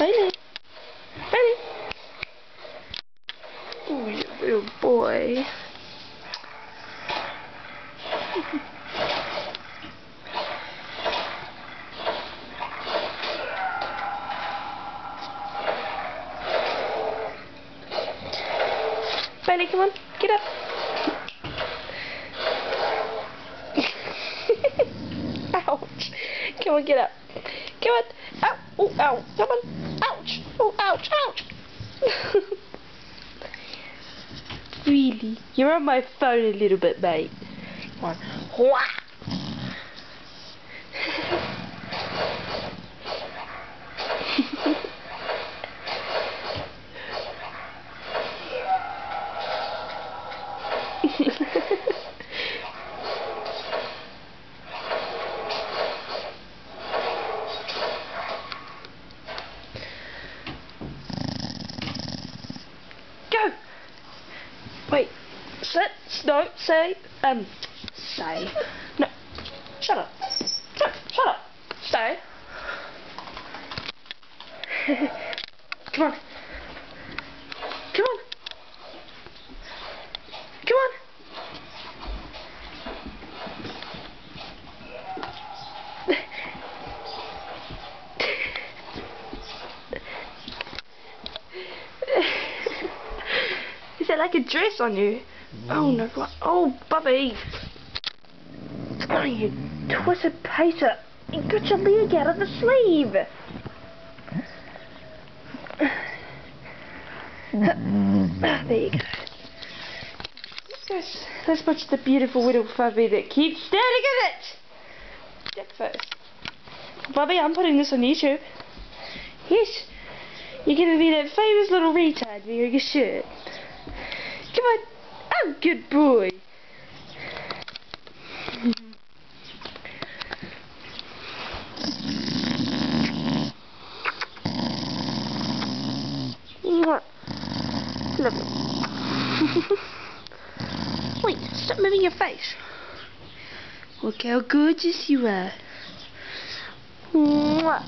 Bailey. Bailey. Oh, you little boy. Bailey, come on, get up. Ouch. Come on, get up. Come on. Ow. Oh, ow. Come on. Ouch. Oh, ouch. Ouch. Really? You're on my phone a little bit, mate. Come on. Wha Go! Wait. Sit. No. Say. Say. No. Shut up. Shut up. Stay. Come on. Come on. Come on. Is that like a dress on you? Oh no, what? Oh, Bubby! Oh, you twisted pater! You got your leg out of the sleeve! There you go. Let's watch the beautiful little Fubby that keeps staring at it! Dick first. Bubby, I'm putting this on YouTube. Yes, you're gonna be that famous little retard wearing a shirt. Come on. Oh, good boy. Lovely. Wait, stop moving your face. Look how gorgeous you are. Mwah.